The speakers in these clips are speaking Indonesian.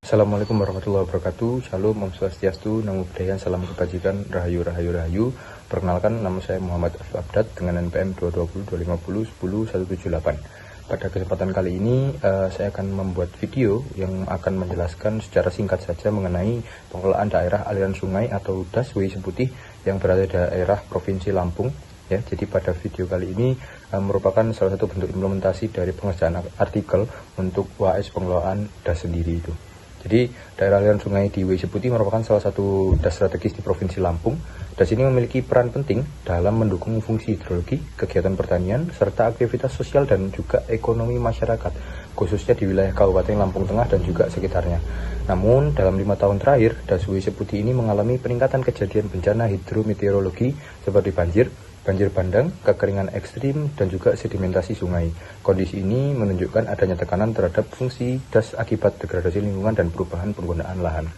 Assalamualaikum warahmatullahi wabarakatuh. Shalom, Om Swastiastu, Namo Buddhaya, Salam Kebajikan, Rahayu, Rahayu, Rahayu. Perkenalkan, nama saya Muhammad Afif Abdad dengan NPM 220-250-10-178. Pada kesempatan kali ini, saya akan membuat video yang akan menjelaskan secara singkat saja mengenai pengelolaan daerah aliran sungai atau DAS WIC Seputih yang berada di daerah Provinsi Lampung. Ya, jadi pada video kali ini merupakan salah satu bentuk implementasi dari pengerjaan artikel untuk WAS pengelolaan DAS sendiri itu. Jadi daerah aliran sungai di WIC Seputih merupakan salah satu DAS strategis di Provinsi Lampung. DAS ini memiliki peran penting dalam mendukung fungsi hidrologi, kegiatan pertanian, serta aktivitas sosial dan juga ekonomi masyarakat, khususnya di wilayah Kabupaten Lampung Tengah dan juga sekitarnya. Namun dalam 5 tahun terakhir, DAS WIC Seputih ini mengalami peningkatan kejadian bencana hidrometeorologi seperti banjir bandang, kekeringan ekstrim, dan juga sedimentasi sungai. Kondisi ini menunjukkan adanya tekanan terhadap fungsi DAS akibat degradasi lingkungan dan perubahan penggunaan lahan.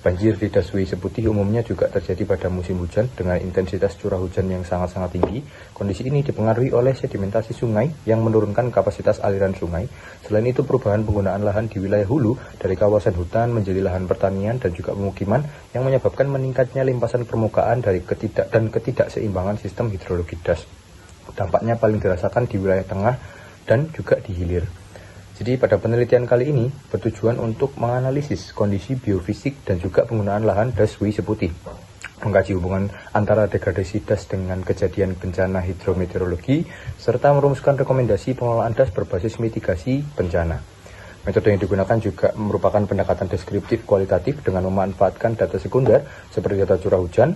Banjir di DAS WIC Seputih umumnya juga terjadi pada musim hujan dengan intensitas curah hujan yang sangat-sangat tinggi. Kondisi ini dipengaruhi oleh sedimentasi sungai yang menurunkan kapasitas aliran sungai. Selain itu, perubahan penggunaan lahan di wilayah hulu dari kawasan hutan menjadi lahan pertanian dan juga pemukiman yang menyebabkan meningkatnya limpasan permukaan dari ketidakseimbangan sistem hidrologi DAS. Dampaknya paling dirasakan di wilayah tengah dan juga di hilir. Jadi pada penelitian kali ini bertujuan untuk menganalisis kondisi biofisik dan juga penggunaan lahan DAS WIC Seputih, mengkaji hubungan antara degradasi DAS dengan kejadian bencana hidrometeorologi, serta merumuskan rekomendasi pengelolaan DAS berbasis mitigasi bencana. Metode yang digunakan juga merupakan pendekatan deskriptif kualitatif dengan memanfaatkan data sekunder seperti data curah hujan,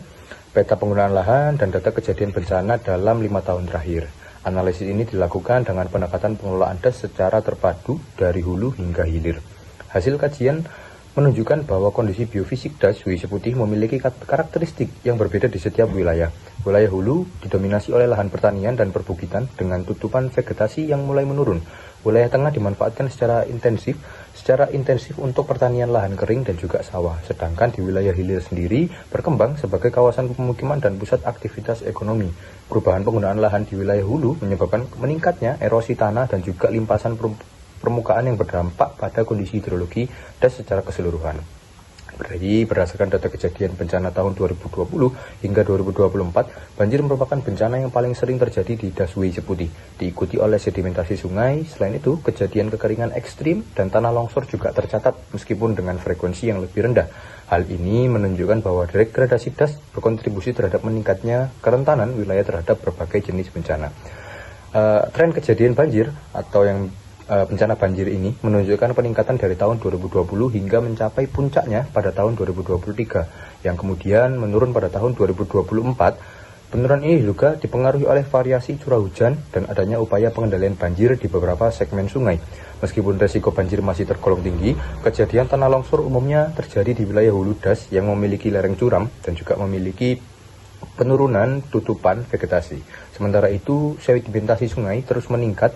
peta penggunaan lahan, dan data kejadian bencana dalam 5 tahun terakhir. Analisis ini dilakukan dengan pendekatan pengelolaan DAS secara terpadu dari hulu hingga hilir. Hasil kajian menunjukkan bahwa kondisi biofisik DAS WIC Seputih memiliki karakteristik yang berbeda di setiap wilayah. Wilayah hulu didominasi oleh lahan pertanian dan perbukitan dengan tutupan vegetasi yang mulai menurun. Wilayah tengah dimanfaatkan secara intensif untuk pertanian lahan kering dan juga sawah. Sedangkan di wilayah hilir sendiri berkembang sebagai kawasan pemukiman dan pusat aktivitas ekonomi. Perubahan penggunaan lahan di wilayah hulu menyebabkan meningkatnya erosi tanah dan juga limpasan permukaan yang berdampak pada kondisi hidrologi DAS secara keseluruhan. Jadi berdasarkan data kejadian bencana tahun 2020 hingga 2024, banjir merupakan bencana yang paling sering terjadi di DAS WIC Seputih, diikuti oleh sedimentasi sungai. Selain itu, kejadian kekeringan ekstrim dan tanah longsor juga tercatat meskipun dengan frekuensi yang lebih rendah. Hal ini menunjukkan bahwa degradasi DAS berkontribusi terhadap meningkatnya kerentanan wilayah terhadap berbagai jenis bencana. Tren kejadian banjir atau yang bencana banjir ini menunjukkan peningkatan dari tahun 2020 hingga mencapai puncaknya pada tahun 2023 yang kemudian menurun pada tahun 2024. Penurunan ini juga dipengaruhi oleh variasi curah hujan dan adanya upaya pengendalian banjir di beberapa segmen sungai. Meskipun resiko banjir masih tergolong tinggi, kejadian tanah longsor umumnya terjadi di wilayah hulu DAS yang memiliki lereng curam dan juga memiliki penurunan tutupan vegetasi. Sementara itu, sedimentasi sungai terus meningkat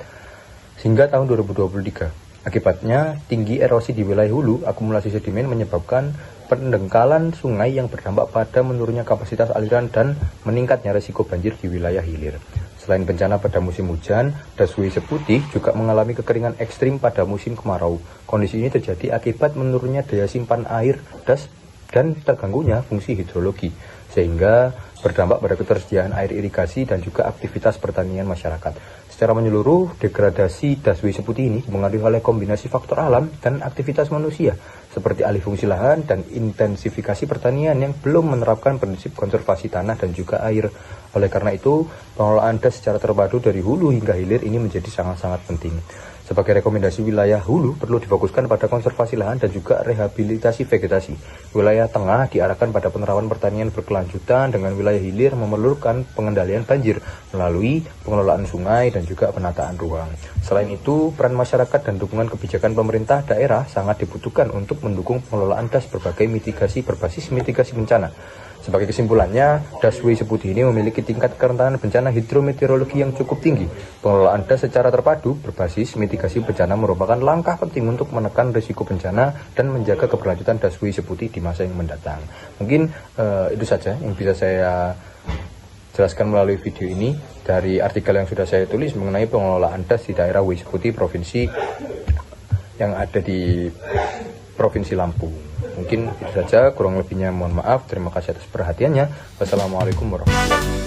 hingga tahun 2023. Akibatnya, tinggi erosi di wilayah hulu, akumulasi sedimen menyebabkan pendangkalan sungai yang berdampak pada menurunnya kapasitas aliran dan meningkatnya resiko banjir di wilayah hilir. Selain bencana pada musim hujan, DAS WIC Seputih juga mengalami kekeringan ekstrim pada musim kemarau. Kondisi ini terjadi akibat menurunnya daya simpan air DAS dan terganggunya fungsi hidrologi, sehingga berdampak pada ketersediaan air irigasi dan juga aktivitas pertanian masyarakat. Secara menyeluruh, degradasi DAS WIC Seputih ini dipengaruhi oleh kombinasi faktor alam dan aktivitas manusia, seperti alih fungsi lahan dan intensifikasi pertanian yang belum menerapkan prinsip konservasi tanah dan juga air. Oleh karena itu, pengelolaan DAS secara terpadu dari hulu hingga hilir ini menjadi sangat-sangat penting. Sebagai rekomendasi, wilayah hulu perlu difokuskan pada konservasi lahan dan juga rehabilitasi vegetasi. Wilayah tengah diarahkan pada penerapan pertanian berkelanjutan, dengan wilayah hilir memerlukan pengendalian banjir melalui pengelolaan sungai dan juga penataan ruang. Selain itu, peran masyarakat dan dukungan kebijakan pemerintah daerah sangat dibutuhkan untuk mendukung pengelolaan DAS berbagai berbasis mitigasi bencana. Sebagai kesimpulannya, DAS WIC Seputih ini memiliki tingkat kerentanan bencana hidrometeorologi yang cukup tinggi. Pengelolaan DAS secara terpadu berbasis mitigasi bencana merupakan langkah penting untuk menekan risiko bencana dan menjaga keberlanjutan DAS WIC Seputih di masa yang mendatang. Mungkin itu saja yang bisa saya jelaskan melalui video ini dari artikel yang sudah saya tulis mengenai pengelolaan DAS di daerah WIC Seputih Provinsi yang ada di Provinsi Lampung. Mungkin itu saja, kurang lebihnya mohon maaf. Terima kasih atas perhatiannya. Wassalamualaikum warahmatullahi wabarakatuh.